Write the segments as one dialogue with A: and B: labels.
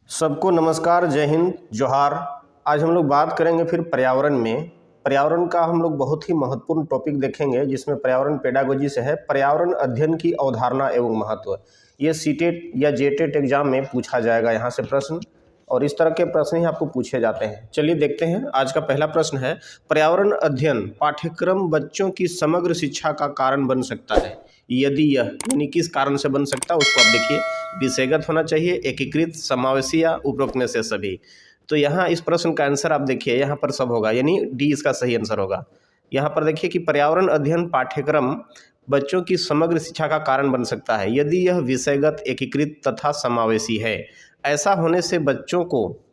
A: सबको नमस्कार, जय हिंद, जोहार। आज हम लोग बात करेंगे फिर पर्यावरण में। पर्यावरण का हम लोग बहुत ही महत्वपूर्ण टॉपिक देखेंगे, जिसमें पर्यावरण पेडागोजी से है पर्यावरण अध्ययन की अवधारणा एवं महत्व। ये सीटेट या जेटेट एग्जाम में पूछा जाएगा यहाँ से प्रश्न, और इस तरह के प्रश्न ही आपको पूछे जाते हैं। चलिए देखते हैं। आज का पहला प्रश्न है, पर्यावरण अध्ययन पाठ्यक्रम बच्चों की समग्र शिक्षा का कारण बन सकता है यदि यह, यानी किस कारण से बन सकता है उसको आप देखिए। विषयगत होना चाहिए, एकीकृत, समावेशी या उपरोक्त में से सभी। तो यहाँ इस प्रश्न का आंसर आप देखिए, यहाँ पर सब होगा, यानी डी इसका सही आंसर होगा। यहाँ पर देखिए कि पर्यावरण अध्ययन पाठ्यक्रम बच्चों की समग्र शिक्षा का कारण बन सकता है यदि यह विषयगत, एकीकृत तथा समावेशी है। ऐसा होने से बच्चों को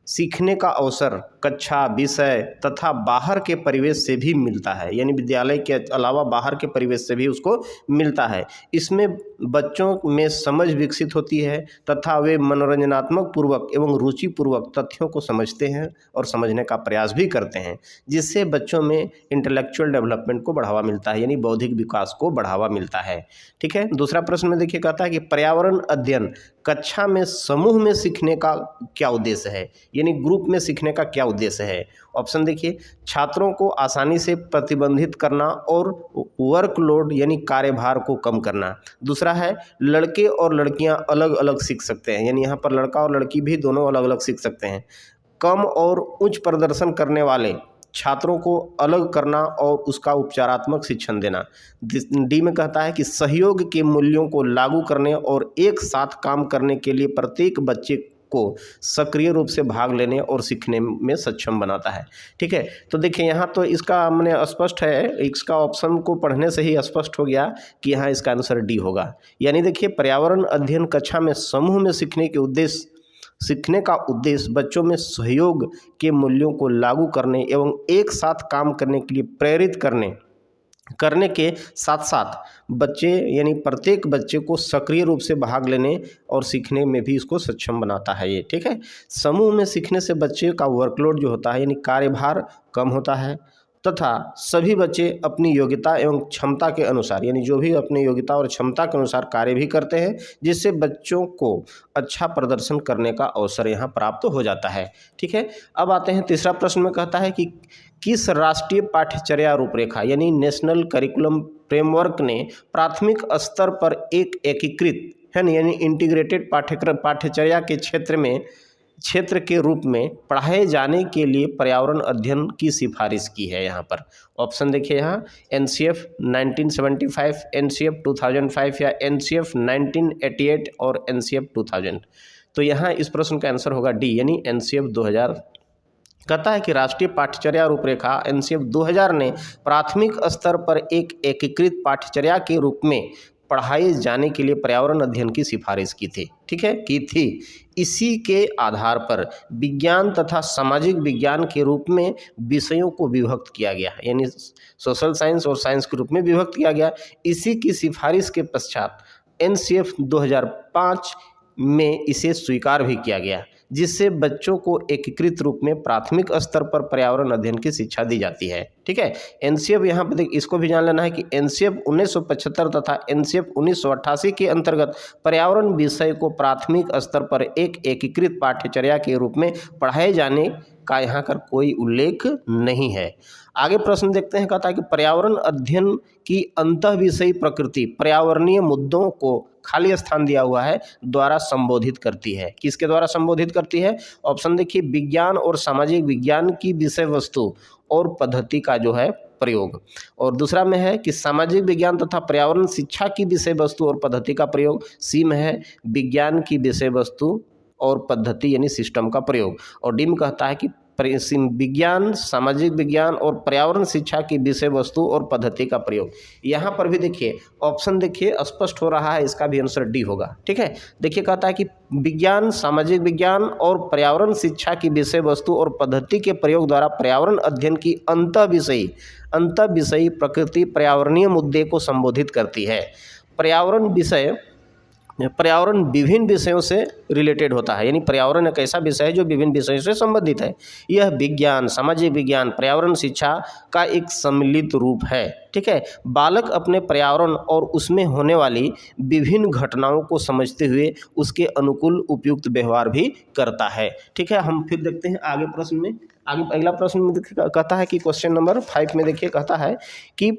A: सीखने का अवसर कक्षा, विषय तथा बाहर के परिवेश से भी मिलता है, यानी विद्यालय के अलावा बाहर के परिवेश से भी उसको मिलता है। इसमें बच्चों में समझ विकसित होती है तथा वे मनोरंजनात्मक पूर्वक एवं रुचिपूर्वक तथ्यों को समझते हैं और समझने का प्रयास भी करते हैं, जिससे बच्चों में इंटेलेक्चुअल डेवलपमेंट को बढ़ावा मिलता है, यानी बौद्धिक विकास को बढ़ावा मिलता है। ठीक है। दूसरा प्रश्न में देखिए, कहता है कि पर्यावरण अध्ययन कक्षा में समूह में सीखने का क्या उद्देश्य है, यानी ग्रुप में सीखने का क्या उद्देश्य है। ऑप्शन देखिए, छात्रों को आसानी से प्रतिबंधित करना और वर्कलोड यानी कार्यभार को कम करना। दूसरा है, लड़के और लड़कियां अलग अलग सीख सकते हैं, यानी यहाँ पर लड़का और लड़की भी दोनों अलग अलग सीख सकते हैं। कम और उच्च प्रदर्शन करने वाले छात्रों को अलग करना और उसका उपचारात्मक शिक्षण देना। डी में कहता है कि सहयोग के मूल्यों को लागू करने और एक साथ काम करने के लिए प्रत्येक बच्चे को सक्रिय रूप से भाग लेने और सीखने में सक्षम बनाता है। ठीक है। तो देखिए यहाँ तो इसका हमने स्पष्ट है, इसका ऑप्शन को पढ़ने से ही स्पष्ट हो गया कि यहाँ इसका आंसर डी होगा। यानी देखिए, पर्यावरण अध्ययन कक्षा में समूह में सीखने का उद्देश्य बच्चों में सहयोग के मूल्यों को लागू करने एवं एक साथ काम करने के लिए प्रेरित करने के साथ साथ बच्चे, यानी प्रत्येक बच्चे को सक्रिय रूप से भाग लेने और सीखने में भी इसको सक्षम बनाता है ये। ठीक है। समूह में सीखने से बच्चे का वर्कलोड जो होता है, यानी कार्यभार कम होता है तथा सभी बच्चे अपनी योग्यता एवं क्षमता के अनुसार, यानी जो भी अपनी योग्यता और क्षमता के अनुसार कार्य भी करते हैं, जिससे बच्चों को अच्छा प्रदर्शन करने का अवसर यहाँ प्राप्त हो जाता है। ठीक है। अब आते हैं तीसरा प्रश्न में, कहता है कि किस राष्ट्रीय पाठ्यचर्या रूपरेखा यानी नेशनल करिकुलम फ्रेमवर्क ने प्राथमिक स्तर पर एक एकीकृत है ना, यानी इंटीग्रेटेड पाठ्यचर्या के क्षेत्र के रूप में पढ़ाए जाने के लिए पर्यावरण अध्ययन की सिफारिश की है। यहाँ पर ऑप्शन देखिए, यहाँ NCF 1975, NCF 2005 या NCF 1988 और NCF 2000। तो यहाँ इस प्रश्न का आंसर होगा डी, यानी NCF 2000। कहता है कि राष्ट्रीय पाठ्यचर्या रूपरेखा NCF 2000 ने प्राथमिक स्तर पर एक एकीकृत पाठ्यचर्या के रूप में पढ़ाए जाने के लिए पर्यावरण अध्ययन की सिफारिश की थी। ठीक है, की थी। इसी के आधार पर विज्ञान तथा सामाजिक विज्ञान के रूप में विषयों को विभक्त किया गया, यानी सोशल साइंस और साइंस के रूप में विभक्त किया गया। इसी की सिफारिश के पश्चात NCF 2005 में इसे स्वीकार भी किया गया, जिससे बच्चों को एकीकृत रूप में प्राथमिक स्तर पर पर्यावरण अध्ययन की शिक्षा दी जाती है। ठीक है। NCF यहाँ पर इसको भी जान लेना है कि NCF 1975 तथा NCF 1988 के अंतर्गत पर्यावरण विषय को प्राथमिक स्तर पर एक एकीकृत पाठ्यचर्या के रूप में पढ़ाए जाने का यहाँ कर कोई उल्लेख नहीं है। आगे प्रश्न देखते हैं। कहता है कि पर्यावरण अध्ययन की अंतःविषयी प्रकृति पर्यावरणीय मुद्दों को खाली स्थान दिया हुआ है द्वारा संबोधित करती है। किसके द्वारा संबोधित करती है? ऑप्शन देखिए, विज्ञान और सामाजिक विज्ञान की विषय वस्तु और पद्धति का जो है प्रयोग, और दूसरा में है कि सामाजिक विज्ञान तथा पर्यावरण शिक्षा की विषय वस्तु और पद्धति का प्रयोग। सी में है विज्ञान की विषय वस्तु और पद्धति यानी सिस्टम का प्रयोग, और डी में कहता है कि विज्ञान, सामाजिक विज्ञान और पर्यावरण शिक्षा की विषय वस्तु और पद्धति का प्रयोग। यहाँ पर भी देखिए ऑप्शन देखिए स्पष्ट हो रहा है, इसका भी आंसर डी होगा। ठीक है। देखिए कहता है कि विज्ञान, सामाजिक विज्ञान और पर्यावरण शिक्षा की विषय वस्तु और पद्धति के प्रयोग द्वारा पर्यावरण अध्ययन की अंतःविषयी प्रकृति पर्यावरणीय मुद्दे को संबोधित करती है। पर्यावरण विषय पर्यावरण विभिन्न विषयों से रिलेटेड होता है, यानी पर्यावरण एक ऐसा विषय है जो विभिन्न विषयों से संबंधित है। यह विज्ञान, सामाजिक विज्ञान, पर्यावरण शिक्षा का एक सम्मिलित रूप है। ठीक है, बालक अपने पर्यावरण और उसमें होने वाली विभिन्न घटनाओं को समझते हुए उसके अनुकूल उपयुक्त व्यवहार भी करता है। ठीक है, हम फिर देखते हैं आगे प्रश्न में। आगे अगला प्रश्न में कहता है कि क्वेश्चन नंबर 5 में देखिए, कहता है कि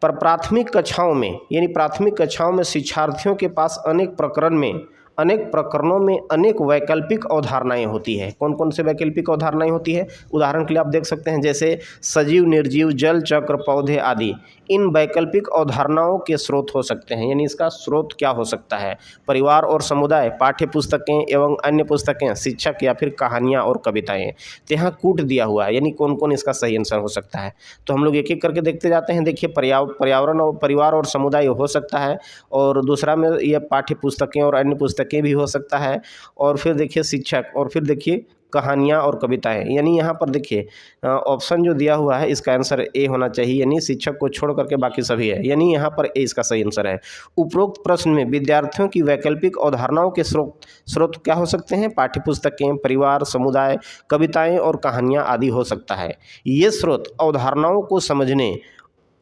A: पर प्राथमिक कक्षाओं में, यानी प्राथमिक कक्षाओं में शिक्षार्थियों के पास अनेक प्रकरणों में अनेक वैकल्पिक अवधारणाएं होती है। कौन कौन से वैकल्पिक अवधारणाएं होती है? उदाहरण के लिए आप देख सकते हैं, जैसे सजीव, निर्जीव, जल चक्र, पौधे आदि। इन वैकल्पिक अवधारणाओं के स्रोत हो सकते हैं, यानी इसका स्रोत क्या हो सकता है? परिवार और समुदाय, पाठ्य पुस्तकें एवं अन्य पुस्तकें, शिक्षक या फिर कहानियाँ और कविताएँ। तो यहाँ कूट दिया हुआ है, यानी कौन कौन इसका सही आंसर हो सकता है। तो हम लोग एक एक करके देखते जाते हैं। देखिए, पर्यावरण और परिवार और समुदाय हो सकता है, और दूसरा में यह पाठ्य पुस्तकें और अन्य पुस्तकें भी हो सकता है, और फिर देखिए शिक्षक, और फिर देखिए कहानियाँ और कविताएं। यानी यहाँ पर देखिए ऑप्शन जो दिया हुआ है इसका आंसर ए होना चाहिए, यानी शिक्षक को छोड़ करके बाकी सभी है, यानी यहाँ पर ए इसका सही आंसर है। उपरोक्त प्रश्न में विद्यार्थियों की वैकल्पिक अवधारणाओं के स्रोत क्या हो सकते हैं? पाठ्य पुस्तकें, परिवार, समुदाय, कविताएं और कहानियाँ आदि हो सकता है। ये स्रोत अवधारणाओं को समझने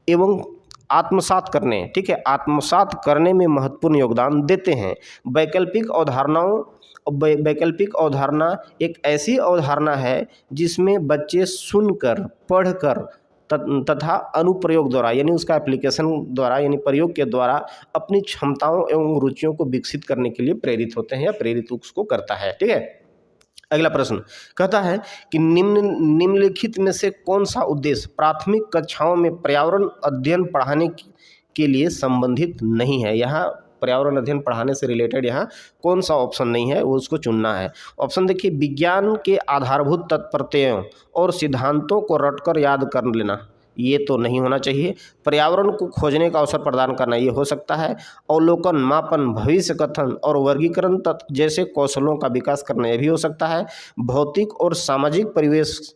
A: एवं आत्मसात करने, ठीक है, आत्मसात करने में महत्वपूर्ण योगदान देते हैं। वैकल्पिक अवधारणा एक ऐसी अवधारणा है जिसमें बच्चे सुनकर, पढ़कर तथा अनुप्रयोग द्वारा, यानी उसका एप्लीकेशन द्वारा, यानी प्रयोग के द्वारा अपनी क्षमताओं एवं रुचियों को विकसित करने के लिए प्रेरित होते हैं या प्रेरित उसको करता है। ठीक है, अगला प्रश्न कहता है कि निम्नलिखित में से कौन सा उद्देश्य प्राथमिक कक्षाओं में पर्यावरण अध्ययन पढ़ाने के लिए संबंधित नहीं है? यहाँ पर्यावरण अध्ययन पढ़ाने से रिलेटेड यहाँ कौन सा ऑप्शन नहीं है, वो उसको चुनना है। ऑप्शन देखिए, विज्ञान के आधारभूत तत्प्रत्ययों और सिद्धांतों को रटकर याद कर लेना, ये तो नहीं होना चाहिए। पर्यावरण को खोजने का अवसर प्रदान करना, ये हो सकता है। अवलोकन, मापन, भविष्य कथन और वर्गीकरण तत्व जैसे कौशलों का विकास करना, ये भी हो सकता है। भौतिक और सामाजिक परिवेश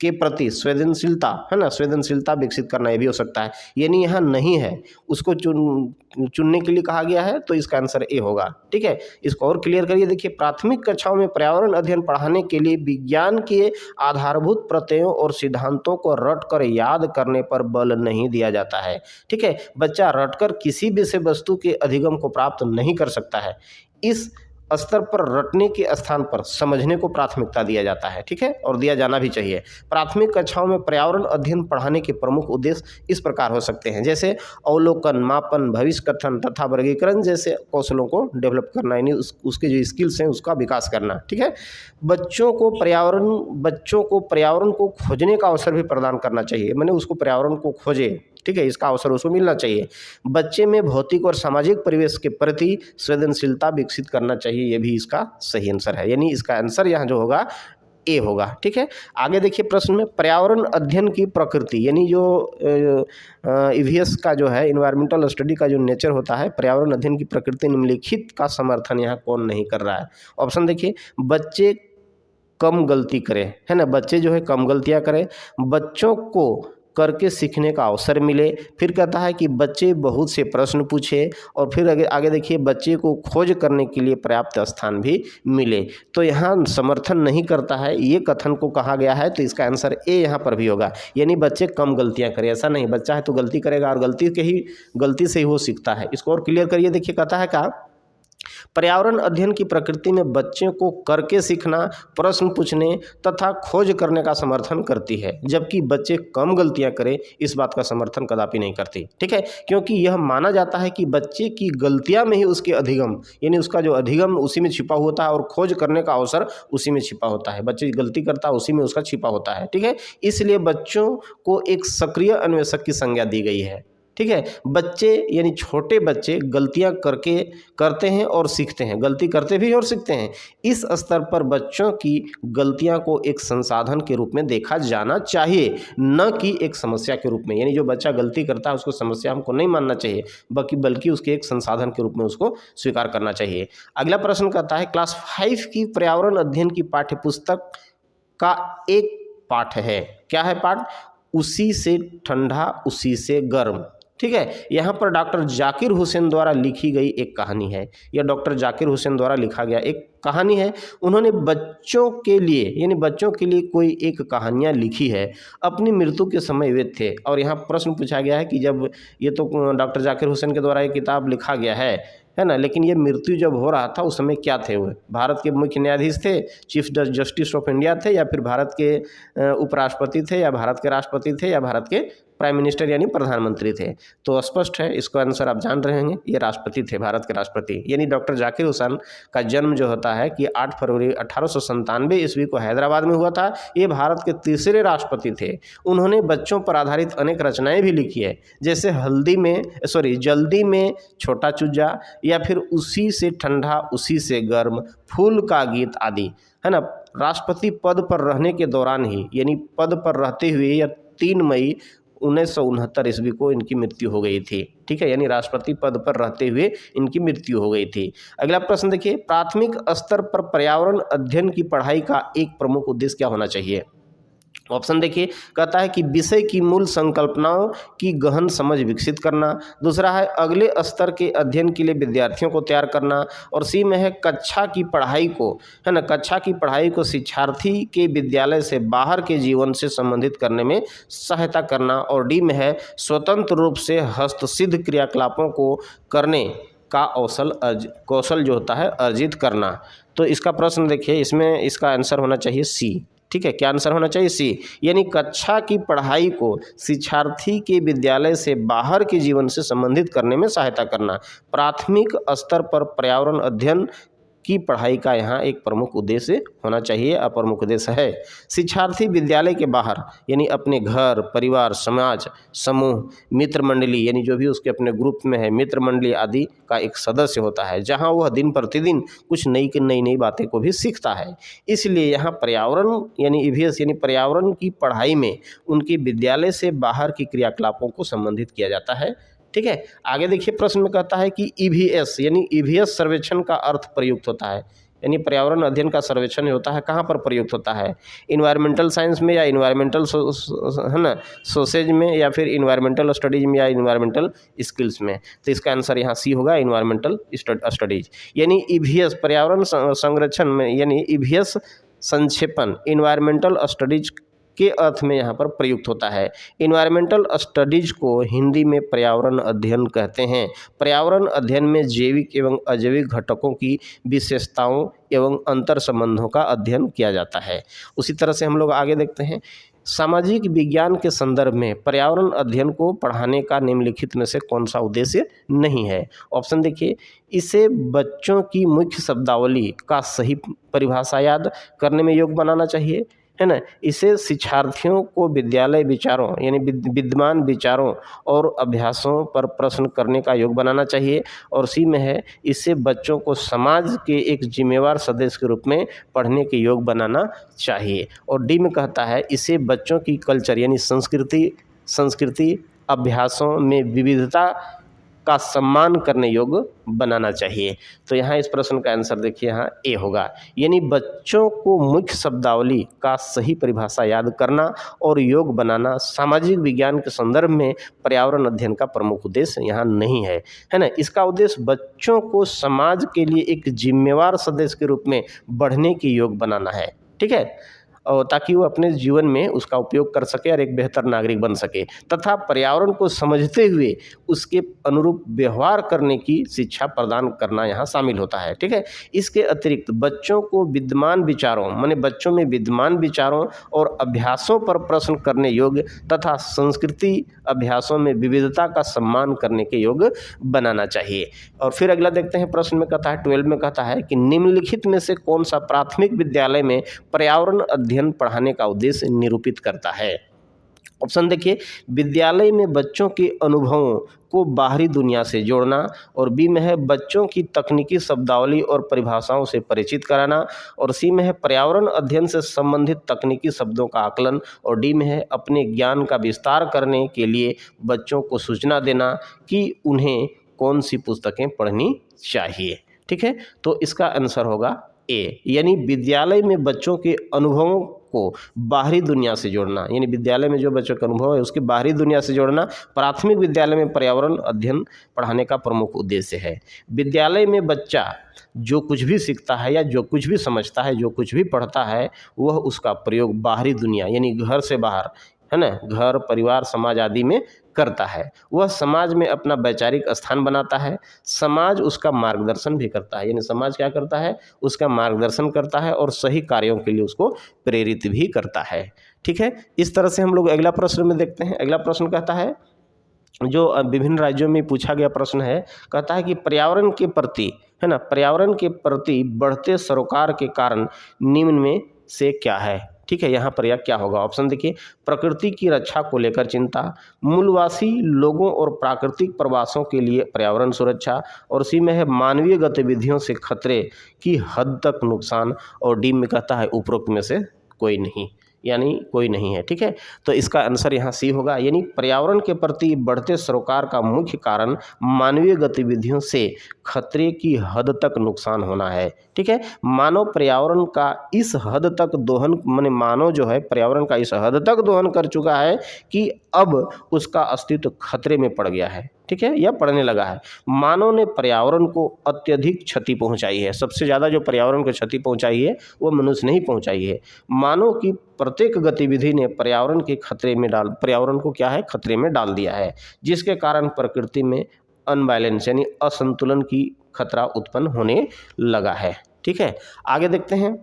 A: के प्रति संवेदनशीलता, है ना, संवेदनशीलता विकसित करना, ये भी हो सकता है। यानी यहाँ नहीं है, उसको चुनने के लिए कहा गया है, तो इसका आंसर ए होगा। ठीक है, इसको और क्लियर करिए। देखिए, प्राथमिक कक्षाओं में पर्यावरण अध्ययन पढ़ाने के लिए विज्ञान के आधारभूत प्रत्ययों और सिद्धांतों को रटकर याद करने पर बल नहीं दिया जाता है। ठीक है, बच्चा रटकर किसी विषय वस्तु के अधिगम को प्राप्त नहीं कर सकता है। इस स्तर पर रटने के स्थान पर समझने को प्राथमिकता दिया जाता है। ठीक है, और दिया जाना भी चाहिए। प्राथमिक कक्षाओं में पर्यावरण अध्ययन पढ़ाने के प्रमुख उद्देश्य इस प्रकार हो सकते हैं, जैसे अवलोकन, मापन, भविष्य कथन तथा वर्गीकरण जैसे कौशलों को डेवलप करना, यानी उसके जो स्किल्स हैं उसका विकास करना। ठीक है, बच्चों को पर्यावरण को खोजने का अवसर भी प्रदान करना चाहिए, मैंने उसको पर्यावरण को खोजे, ठीक है, इसका अवसर उसको मिलना चाहिए। बच्चे में भौतिक और सामाजिक परिवेश के प्रति संवेदनशीलता विकसित करना चाहिए, ये भी इसका सही आंसर है, यानी इसका आंसर यहाँ जो होगा ए होगा। ठीक है, आगे देखिए प्रश्न में, पर्यावरण अध्ययन की प्रकृति, यानी जो ईवीएस का जो है इन्वायरमेंटल स्टडी का जो नेचर होता है, पर्यावरण अध्ययन की प्रकृति निम्नलिखित का समर्थन यहाँ कौन नहीं कर रहा है? ऑप्शन देखिए, बच्चे कम गलती करें, है ना, बच्चे जो है कम गलतियाँ करें, बच्चों को करके सीखने का अवसर मिले, फिर कहता है कि बच्चे बहुत से प्रश्न पूछे, और फिर आगे देखिए, बच्चे को खोज करने के लिए पर्याप्त स्थान भी मिले। तो यहाँ समर्थन नहीं करता है, ये कथन को कहा गया है, तो इसका आंसर ए यहाँ पर भी होगा, यानी बच्चे कम गलतियाँ करें। ऐसा नहीं, बच्चा है तो गलती करेगा, और गलती से ही वो सीखता है। इसको और क्लियर करिए। देखिए, कहता है क्या, पर्यावरण अध्ययन की प्रकृति में बच्चों को करके सीखना, प्रश्न पूछने तथा खोज करने का समर्थन करती है, जबकि बच्चे कम गलतियां करें इस बात का समर्थन कदापि नहीं करती। ठीक है, क्योंकि यह माना जाता है कि बच्चे की गलतियां में ही उसके अधिगम, यानी उसका जो अधिगम उसी में छिपा होता है, और खोज करने का अवसर उसी में छिपा होता है। बच्चे गलती करता है, उसी में उसका छिपा होता है। ठीक है, इसलिए बच्चों को एक सक्रिय अन्वेषक की संज्ञा दी गई है। ठीक है, बच्चे यानी छोटे बच्चे गलतियां करते हैं और सीखते हैं, गलती करते भी और सीखते हैं। इस स्तर पर बच्चों की गलतियां को एक संसाधन के रूप में देखा जाना चाहिए, न कि एक समस्या के रूप में। यानी जो बच्चा गलती करता है उसको समस्या हमको नहीं मानना चाहिए, बल्कि उसके एक संसाधन के रूप में उसको स्वीकार करना चाहिए। अगला प्रश्न कहता है, क्लास 5 की पर्यावरण अध्ययन की पाठ्यपुस्तक का एक पाठ है, क्या है पाठ? उसी से ठंडा, उसी से गर्म। ठीक है। यहाँ पर डॉक्टर जाकिर हुसैन द्वारा लिखी गई एक कहानी है, यह डॉक्टर जाकिर हुसैन द्वारा लिखा गया एक कहानी है। उन्होंने बच्चों के लिए यानी बच्चों के लिए कोई एक कहानियाँ लिखी है। अपनी मृत्यु के समय वे थे, और यहाँ प्रश्न पूछा गया है कि जब ये तो डॉक्टर जाकिर हुसैन के द्वारा ये किताब लिखा गया है ना, लेकिन ये मृत्यु जब हो रहा था उस समय क्या थे? वो भारत के मुख्य न्यायाधीश थे, चीफ जस्टिस ऑफ इंडिया थे, या फिर भारत के उपराष्ट्रपति थे, या भारत के राष्ट्रपति थे, या भारत के प्राइम मिनिस्टर यानी प्रधानमंत्री थे? तो स्पष्ट है, इसका आंसर आप जान रहे होंगे, ये राष्ट्रपति थे, भारत के राष्ट्रपति। यानी डॉक्टर जाकिर हुसैन का जन्म जो होता है कि 8 फरवरी 1897 ईस्वी को हैदराबाद में हुआ था। ये भारत के तीसरे राष्ट्रपति थे। उन्होंने बच्चों पर आधारित अनेक रचनाएं भी लिखी है, जैसे जल्दी में छोटा चूजा, या फिर उसी से ठंडा उसी से गर्म, फूल का गीत आदि, है ना। राष्ट्रपति पद पर रहने के दौरान ही यानी पद पर रहते हुए या 3 मई 1969 ईस्वी को इनकी मृत्यु हो गई थी। ठीक है, यानी राष्ट्रपति पद पर रहते हुए इनकी मृत्यु हो गई थी। अगला प्रश्न देखिए, प्राथमिक स्तर पर पर्यावरण अध्ययन की पढ़ाई का एक प्रमुख उद्देश्य क्या होना चाहिए? ऑप्शन देखिए, कहता है कि विषय की मूल संकल्पनाओं की गहन समझ विकसित करना। दूसरा है अगले स्तर के अध्ययन के लिए विद्यार्थियों को तैयार करना। और सी में है कक्षा की पढ़ाई को शिक्षार्थी के विद्यालय से बाहर के जीवन से संबंधित करने में सहायता करना। और डी में है स्वतंत्र रूप से हस्तसिद्ध क्रियाकलापों को करने का कौशल जो होता है अर्जित करना। तो इसका प्रश्न देखिए, इसमें इसका आंसर होना चाहिए सी। ठीक है, क्या आंसर होना चाहिए? सी, यानी कक्षा की पढ़ाई को शिक्षार्थी के विद्यालय से बाहर के जीवन से संबंधित करने में सहायता करना। प्राथमिक स्तर पर पर्यावरण अध्ययन की पढ़ाई का यहाँ एक प्रमुख उद्देश्य होना चाहिए, अप्रमुख उद्देश्य है। शिक्षार्थी विद्यालय के बाहर यानी अपने घर, परिवार, समाज, समूह, मित्र मंडली यानी जो भी उसके अपने ग्रुप में है, मित्र मंडली आदि का एक सदस्य होता है, जहाँ वह दिन प्रतिदिन कुछ नई बातें को भी सीखता है। इसलिए यहाँ पर्यावरण यानी ईवीएस यानी पर्यावरण की पढ़ाई में उनके विद्यालय से बाहर की क्रियाकलापों को संबंधित किया जाता है। ठीक है, आगे देखिए, प्रश्न में कहता है कि ईवीएस यानी ईवीएस सर्वेक्षण का अर्थ प्रयुक्त होता है, यानी पर्यावरण अध्ययन का सर्वेक्षण होता है, कहाँ पर प्रयुक्त होता है? इन्वायरमेंटल साइंस में, या इन्वायरमेंटल है ना सोसेज में, या फिर इन्वायरमेंटल स्टडीज में, या इन्वायरमेंटल स्किल्स में? तो इसका आंसर यहाँ सी होगा, इन्वायरमेंटल स्टडीज। यानी ईवीएस पर्यावरण संरक्षण में यानी ईवीएस संक्षेपण इन्वायरमेंटल स्टडीज के अर्थ में यहाँ पर प्रयुक्त होता है। इन्वायरमेंटल स्टडीज को हिंदी में पर्यावरण अध्ययन कहते हैं। पर्यावरण अध्ययन में जैविक एवं अजैविक घटकों की विशेषताओं एवं अंतर संबंधों का अध्ययन किया जाता है। उसी तरह से हम लोग आगे देखते हैं, सामाजिक विज्ञान के संदर्भ में पर्यावरण अध्ययन को पढ़ाने का निम्नलिखित में से कौन सा उद्देश्य नहीं है? ऑप्शन देखिए, इसे बच्चों की मुख्य शब्दावली का सही परिभाषा याद करने में योग बनाना चाहिए, है ना। इसे शिक्षार्थियों को विद्यालय विचारों यानी विद्यमान विचारों और अभ्यासों पर प्रश्न करने का योग बनाना चाहिए। और सी में है, इसे बच्चों को समाज के एक जिम्मेवार सदस्य के रूप में पढ़ने के योग बनाना चाहिए। और डी में कहता है, इसे बच्चों की कल्चर यानी संस्कृति अभ्यासों में विविधता का सम्मान करने योग्य बनाना चाहिए। तो यहाँ इस प्रश्न का आंसर देखिए, यहाँ ए होगा, यानी बच्चों को मुख्य शब्दावली का सही परिभाषा याद करना और योग बनाना सामाजिक विज्ञान के संदर्भ में पर्यावरण अध्ययन का प्रमुख उद्देश्य यहाँ नहीं है, है ना। इसका उद्देश्य बच्चों को समाज के लिए एक जिम्मेवार सदस्य के रूप में बढ़ने के योग बनाना है। ठीक है, और ताकि वो अपने जीवन में उसका उपयोग कर सके और एक बेहतर नागरिक बन सके, तथा पर्यावरण को समझते हुए उसके अनुरूप व्यवहार करने की शिक्षा प्रदान करना यहाँ शामिल होता है। ठीक है, इसके अतिरिक्त बच्चों को विद्यमान विचारों माने बच्चों में विद्यमान विचारों और अभ्यासों पर प्रश्न करने योग्य तथा संस्कृति अभ्यासों में विविधता का सम्मान करने के योग्य बनाना चाहिए। और फिर अगला देखते हैं, प्रश्न में कहता है 12 में कहता है कि निम्नलिखित में से कौन सा प्राथमिक विद्यालय में पर्यावरण अध्ययन पढ़ाने का उद्देश्य निरूपित करता है? ऑप्शन देखिए, विद्यालय में बच्चों के अनुभवों को बाहरी दुनिया से जोड़ना। और बी में है बच्चों की तकनीकी शब्दावली और परिभाषाओं से परिचित कराना। और सी में है पर्यावरण अध्ययन से संबंधित तकनीकी शब्दों का आकलन। और डी में है अपने ज्ञान का विस्तार करने के लिए बच्चों को सूचना देना कि उन्हें कौन सी पुस्तकें पढ़नी चाहिए। ठीक है, तो इसका आंसर होगा ए, यानी विद्यालय में बच्चों के अनुभवों को बाहरी दुनिया से जोड़ना, यानी विद्यालय में जो बच्चों का अनुभव है उसके बाहरी दुनिया से जोड़ना प्राथमिक विद्यालय में पर्यावरण अध्ययन पढ़ाने का प्रमुख उद्देश्य है। विद्यालय में बच्चा जो कुछ भी सीखता है या जो कुछ भी समझता है, जो कुछ भी पढ़ता है, वह उसका प्रयोग बाहरी दुनिया यानी घर से बाहर, है ना, घर, परिवार, समाज आदि में करता है। वह समाज में अपना वैचारिक स्थान बनाता है, समाज उसका मार्गदर्शन भी करता है, यानी समाज क्या करता है, उसका मार्गदर्शन करता है और सही कार्यों के लिए उसको प्रेरित भी करता है। ठीक है, इस तरह से हम लोग अगला प्रश्न में देखते हैं। अगला प्रश्न कहता है, जो विभिन्न राज्यों में पूछा गया प्रश्न है, कहता है कि पर्यावरण के प्रति, है ना, पर्यावरण के प्रति बढ़ते सरोकार के कारण निम्न में से क्या है। ठीक है, यहाँ पर यह क्या होगा। ऑप्शन देखिए, प्रकृति की रक्षा को लेकर चिंता, मूलवासी लोगों और प्राकृतिक प्रवासों के लिए पर्यावरण सुरक्षा, और सी में है मानवीय गतिविधियों से खतरे की हद तक नुकसान, और डी में कहता है उपरोक्त में से कोई नहीं, यानी कोई नहीं है। ठीक है, तो इसका आंसर यहाँ सी होगा, यानी पर्यावरण के प्रति बढ़ते सरोकार का मुख्य कारण मानवीय गतिविधियों से खतरे की हद तक नुकसान होना है। ठीक है, मानव पर्यावरण का इस हद तक दोहन, माने मानव जो है पर्यावरण का इस हद तक दोहन कर चुका है कि अब उसका अस्तित्व खतरे में पड़ गया है। ठीक है, यह पड़ने लगा है। मानव ने पर्यावरण को अत्यधिक क्षति पहुंचाई है। सबसे ज़्यादा जो पर्यावरण को क्षति पहुंचाई है वो मनुष्य ने ही पहुंचाई है। मानव की प्रत्येक गतिविधि ने पर्यावरण को क्या है, खतरे में डाल दिया है, जिसके कारण प्रकृति में अनबैलेंस यानी असंतुलन की खतरा उत्पन्न होने लगा है। ठीक है, आगे देखते हैं।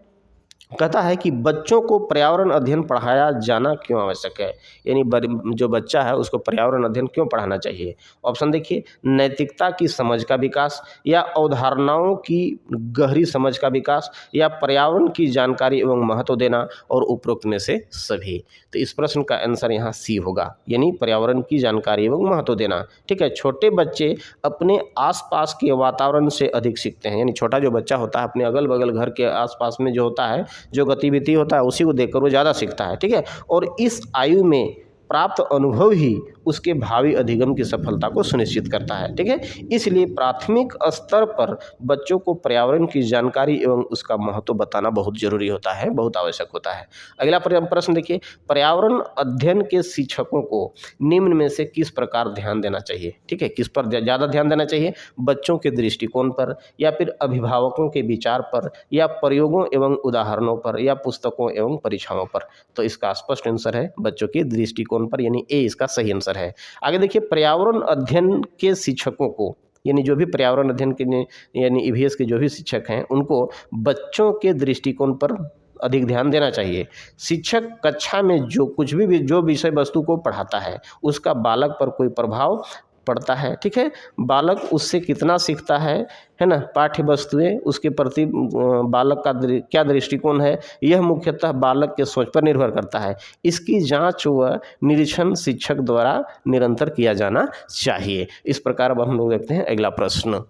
A: कहता है कि बच्चों को पर्यावरण अध्ययन पढ़ाया जाना क्यों आवश्यक है, यानी जो बच्चा है उसको पर्यावरण अध्ययन क्यों पढ़ाना चाहिए। ऑप्शन देखिए, नैतिकता की समझ का विकास, या अवधारणाओं की गहरी समझ का विकास, या पर्यावरण की जानकारी एवं महत्व देना, और उपरोक्त में से सभी। तो इस प्रश्न का आंसर यहाँ सी होगा, यानी पर्यावरण की जानकारी एवं महत्व देना। ठीक है, छोटे बच्चे अपने आसपास के वातावरण से अधिक सीखते हैं, यानी छोटा जो बच्चा होता है अपने अगल बगल घर के आसपास में जो होता है, जो गतिविधि होता है उसी को देखकर वो ज़्यादा सीखता है। ठीक है, और इस आयु में प्राप्त अनुभव ही उसके भावी अधिगम की सफलता को सुनिश्चित करता है। ठीक है, इसलिए प्राथमिक स्तर पर बच्चों को पर्यावरण की जानकारी एवं उसका महत्व बताना बहुत जरूरी होता है, बहुत आवश्यक होता है। अगला प्रश्न देखिए, पर्यावरण अध्ययन के शिक्षकों को निम्न में से किस प्रकार ध्यान देना चाहिए। ठीक है, किस पर ज़्यादा ध्यान देना चाहिए, बच्चों के दृष्टिकोण पर, या फिर अभिभावकों के विचार पर, या प्रयोगों एवं उदाहरणों पर, या पुस्तकों एवं परीक्षाओं पर। तो इसका स्पष्ट आंसर है बच्चों के दृष्टिकोण पर, यानी ए इसका सही आंसर है। आगे देखिए, पर्यावरण अध्ययन के शिक्षकों को, यानी जो भी पर्यावरण अध्ययन के यानी ईवीएस के जो भी शिक्षक हैं उनको बच्चों के दृष्टिकोण पर अधिक ध्यान देना चाहिए। शिक्षक कक्षा में जो विषय वस्तु को पढ़ाता है उसका बालक पर कोई प्रभाव पड़ता है। ठीक है, बालक उससे कितना सीखता है ना, पाठ्य वस्तुएं उसके प्रति बालक का क्या दृष्टिकोण है, यह मुख्यतः बालक के सोच पर निर्भर करता है। इसकी जांच व निरीक्षण शिक्षक द्वारा निरंतर किया जाना चाहिए। इस प्रकार अब हम लोग देखते हैं अगला प्रश्न।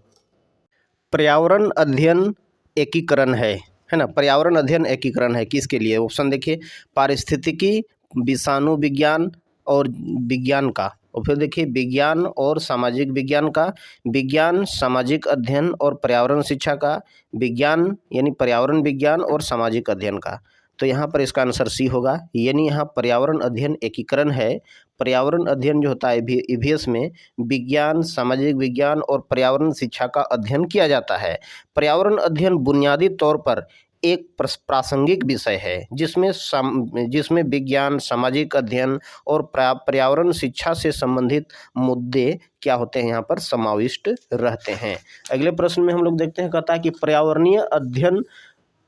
A: पर्यावरण अध्ययन एकीकरण है ना, पर्यावरण अध्ययन एकीकरण है किसके लिए। ऑप्शन देखिए, पारिस्थितिकी, विषाणु विज्ञान और विज्ञान का, और फिर देखिए विज्ञान और सामाजिक विज्ञान का, विज्ञान सामाजिक अध्ययन और पर्यावरण शिक्षा का, विज्ञान यानी पर्यावरण विज्ञान और सामाजिक अध्ययन का। तो यहाँ पर इसका आंसर सी होगा, यानी यहाँ पर्यावरण अध्ययन एकीकरण है। पर्यावरण अध्ययन जो होता है ईवीएस में विज्ञान, सामाजिक विज्ञान और पर्यावरण शिक्षा का अध्ययन किया जाता है। पर्यावरण अध्ययन बुनियादी तौर पर एक प्रासंगिक विषय है जिसमें विज्ञान, सामाजिक अध्ययन और पर्यावरण शिक्षा से संबंधित मुद्दे क्या होते हैं, यहाँ पर समाविष्ट रहते हैं। अगले प्रश्न में हम लोग देखते हैं, कहता है कि पर्यावरणीय अध्ययन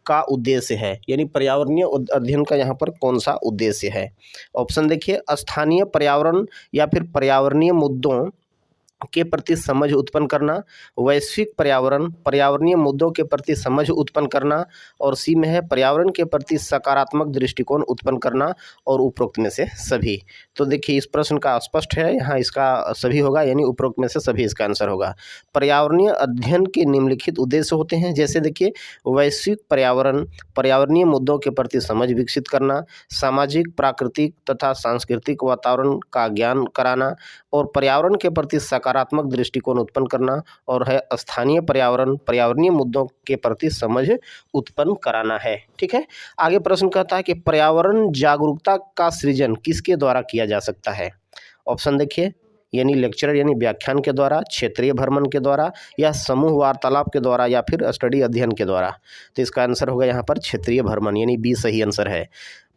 A: का उद्देश्य है, यानी पर्यावरणीय अध्ययन का यहाँ पर कौन सा उद्देश्य है। ऑप्शन देखिए, स्थानीय पर्यावरण या फिर पर्यावरणीय मुद्दों के प्रति समझ उत्पन्न करना, वैश्विक पर्यावरणीय मुद्दों के प्रति समझ उत्पन्न करना, और सी में है पर्यावरण के प्रति सकारात्मक दृष्टिकोण उत्पन्न करना, और उपरोक्त में से सभी। तो देखिए इस प्रश्न का स्पष्ट है, यहाँ इसका सभी होगा, यानी उपरोक्त में से सभी इसका आंसर होगा। पर्यावरणीय अध्ययन के निम्नलिखित उद्देश्य होते हैं, जैसे देखिए वैश्विक पर्यावरणीय मुद्दों के प्रति समझ विकसित करना, सामाजिक, प्राकृतिक तथा सांस्कृतिक वातावरण का ज्ञान कराना, और पर्यावरण के प्रति सकारात्मक दृष्टिकोण उत्पन्न करना, और है स्थानीय पर्यावरणीय मुद्दों के प्रति समझ उत्पन्न कराना है। ठीक है, आगे प्रश्न कहता है कि पर्यावरण जागरूकता का सृजन किसके द्वारा किया जा सकता है। ऑप्शन देखिए, यानी लेक्चर यानी व्याख्यान के द्वारा, क्षेत्रीय भ्रमण के द्वारा, या समूह वार्तालाप के द्वारा, या फिर स्टडी अध्ययन के द्वारा। तो इसका आंसर होगा यहाँ पर क्षेत्रीय भ्रमण, यानी बी सही आंसर है।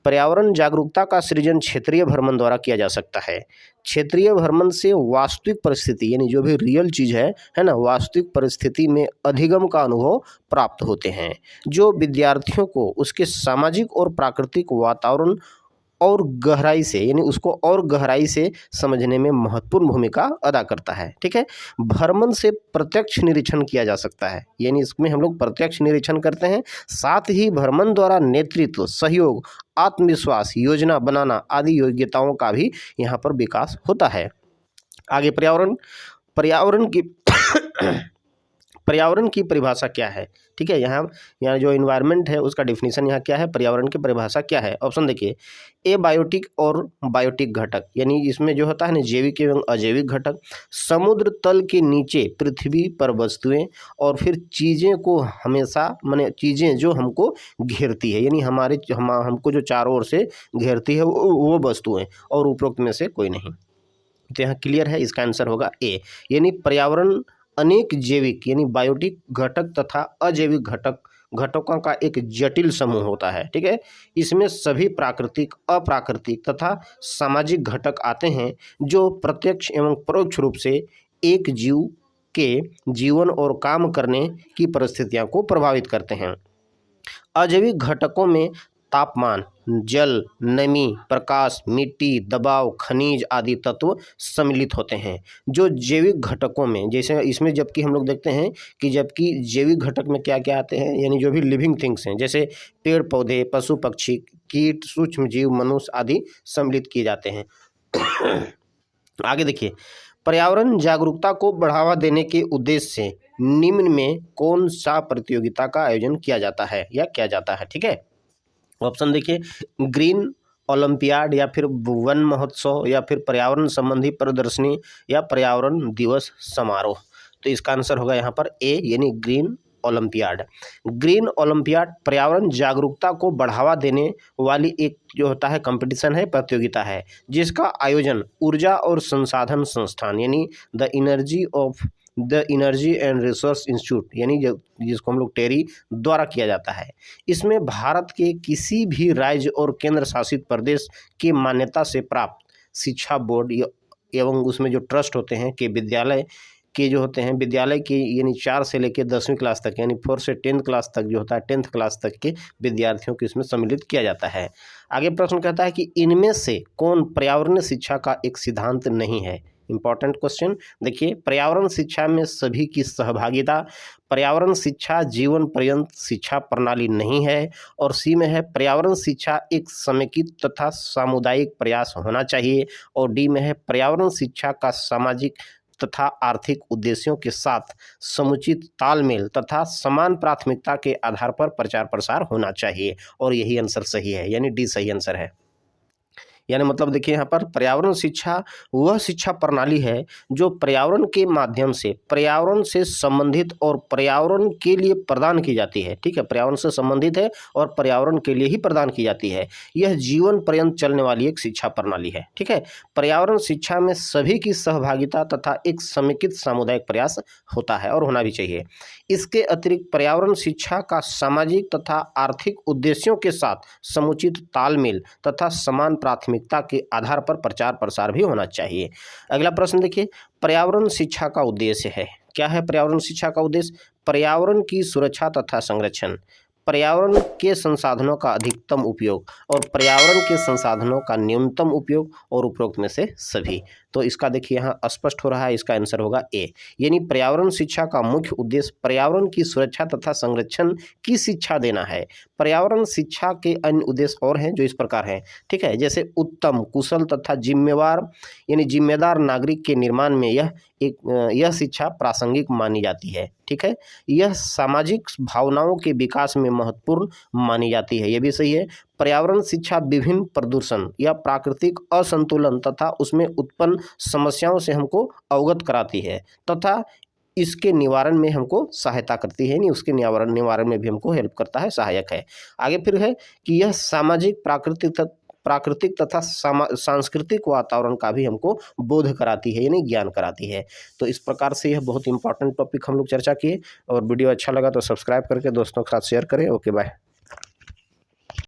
A: पर्यावरण जागरूकता का सृजन क्षेत्रीय भ्रमण द्वारा किया जा सकता है। क्षेत्रीय भ्रमण से वास्तविक परिस्थिति यानी जो भी रियल चीज़ है ना, वास्तविक परिस्थिति में अधिगम का अनुभव प्राप्त होते हैं, जो विद्यार्थियों को उसके सामाजिक और प्राकृतिक वातावरण और गहराई से यानी उसको और गहराई से समझने में महत्वपूर्ण भूमिका अदा करता है। ठीक है, भ्रमण से प्रत्यक्ष निरीक्षण किया जा सकता है, यानी इसमें हम लोग प्रत्यक्ष निरीक्षण करते हैं। साथ ही भ्रमण द्वारा नेतृत्व, सहयोग, आत्मविश्वास, योजना बनाना आदि योग्यताओं का भी यहाँ पर विकास होता है। आगे पर्यावरण की परिभाषा क्या है। ठीक है, यहाँ जो इन्वायरमेंट है उसका डिफिनीशन यहाँ क्या है, पर्यावरण की परिभाषा क्या है। ऑप्शन देखिए, ए बायोटिक और बायोटिक घटक, यानी इसमें जो होता है ना जैविक एवं अजैविक घटक, समुद्र तल के नीचे पृथ्वी पर वस्तुएं, और फिर चीज़ें को हमेशा माने चीज़ें जो हमको घेरती है, यानी हमको जो चारों ओर से घेरती है वो वस्तुएं, और उपरोक्त में से कोई नहीं। तो यहाँ क्लियर है, इसका आंसर होगा ए, यानी पर्यावरण अनेक जैविक यानी बायोटिक घटक तथा अजैविक घटकों का एक जटिल समूह होता है। ठीक है, इसमें सभी प्राकृतिक, अप्राकृतिक तथा सामाजिक घटक आते हैं, जो प्रत्यक्ष एवं परोक्ष रूप से एक जीव के जीवन और काम करने की परिस्थितियों को प्रभावित करते हैं। अजैविक घटकों में तापमान, जल, नमी, प्रकाश, मिट्टी, दबाव, खनिज आदि तत्व सम्मिलित होते हैं। जो जैविक घटकों में, जैसे इसमें जबकि हम लोग देखते हैं कि जबकि जैविक घटक में क्या क्या आते हैं, यानी जो भी लिविंग थिंग्स हैं, जैसे पेड़ पौधे, पशु पक्षी, कीट, सूक्ष्म जीव, मनुष्य आदि सम्मिलित किए जाते हैं। आगे देखिए, पर्यावरण जागरूकता को बढ़ावा देने के उद्देश्य से निम्न में कौन सा प्रतियोगिता का आयोजन किया जाता है या किया जाता है। ठीक है, ऑप्शन देखिए, ग्रीन ओलंपियाड, या फिर वन महोत्सव, या फिर पर्यावरण संबंधी प्रदर्शनी, या पर्यावरण दिवस समारोह। तो इसका आंसर होगा यहाँ पर ए, यानी ग्रीन ओलंपियाड। ग्रीन ओलंपियाड पर्यावरण जागरूकता को बढ़ावा देने वाली एक जो होता है कंपटीशन है, प्रतियोगिता है, जिसका आयोजन ऊर्जा और संसाधन संस्थान यानी the energy and resource institute यानी जिसको हम लोग टेरी द्वारा किया जाता है। इसमें भारत के किसी भी राज्य और केंद्र शासित प्रदेश की मान्यता से प्राप्त शिक्षा बोर्ड एवं उसमें जो ट्रस्ट होते हैं कि विद्यालय के जो होते हैं, विद्यालय के यानी 4 से लेकर 10वीं क्लास तक यानी 4 से 10th क्लास तक जो होता है, 10th क्लास तक के विद्यार्थियों को इसमें सम्मिलित किया जाता है। आगे प्रश्न कहता है कि इनमें से कौन पर्यावरणीय शिक्षा का एक सिद्धांत नहीं है। इंपॉर्टेंट क्वेश्चन देखिए, पर्यावरण शिक्षा में सभी की सहभागिता, पर्यावरण शिक्षा जीवन पर्यंत शिक्षा प्रणाली नहीं है, और सी में है पर्यावरण शिक्षा एक समेकित तथा सामुदायिक प्रयास होना चाहिए, और डी में है पर्यावरण शिक्षा का सामाजिक तथा आर्थिक उद्देश्यों के साथ समुचित तालमेल तथा समान प्राथमिकता के आधार पर प्रचार प्रसार होना चाहिए, और यही आंसर सही है, यानी डी सही आंसर है। यानी मतलब देखिए यहाँ पर पर्यावरण शिक्षा वह शिक्षा प्रणाली है जो पर्यावरण के माध्यम से पर्यावरण से संबंधित और पर्यावरण के लिए प्रदान की जाती है। ठीक है, पर्यावरण से संबंधित है और पर्यावरण के लिए ही प्रदान की जाती है। यह जीवन पर्यंत चलने वाली एक शिक्षा प्रणाली है। ठीक है, पर्यावरण शिक्षा में सभी की सहभागिता तथा एक समेकित सामुदायिक प्रयास होता है और होना भी चाहिए। इसके अतिरिक्त पर्यावरण शिक्षा का सामाजिक तथा आर्थिक उद्देश्यों के साथ समुचित तालमेल तथा समान प्राथमिकता के आधार पर प्रचार प्रसार भी होना चाहिए। अगला प्रश्न देखिए, पर्यावरण शिक्षा का उद्देश्य है क्या है? पर्यावरण शिक्षा का उद्देश्य पर्यावरण की सुरक्षा तथा संरक्षण, पर्यावरण के संसाधनों का अधिकतम उपयोग और पर्यावरण के संसाधनों का न्यूनतम उपयोग और उपरोक्त में से सभी। तो इसका देखिए यहाँ स्पष्ट हो रहा है, इसका आंसर होगा ए, यानी पर्यावरण शिक्षा का मुख्य उद्देश्य पर्यावरण की सुरक्षा तथा संरक्षण की शिक्षा देना है। पर्यावरण शिक्षा के अन्य उद्देश्य और हैं जो इस प्रकार हैं। ठीक है, जैसे उत्तम, कुशल तथा जिम्मेवार यानी जिम्मेदार नागरिक के निर्माण में यह शिक्षा प्रासंगिक मानी जाती है। ठीक है। यह सामाजिक भावनाओं के विकास में महत्वपूर्ण मानी जाती है, यह भी सही है। पर्यावरण शिक्षा विभिन्न प्रदूषण या प्राकृतिक असंतुलन तथा उसमें उत्पन्न समस्याओं से हमको अवगत कराती है तथा इसके निवारण में हमको सहायता करती है, नहीं उसके निवारण में भी हमको हेल्प करता है, सहायक है। आगे फिर है कि यह सामाजिक प्राकृतिक तथा सांस्कृतिक वातावरण का भी हमको बोध कराती है, यानी ज्ञान कराती है। तो इस प्रकार से यह बहुत इंपॉर्टेंट टॉपिक हम लोग चर्चा किए, और वीडियो अच्छा लगा तो सब्सक्राइब करके दोस्तों के साथ शेयर करें। Okay bye.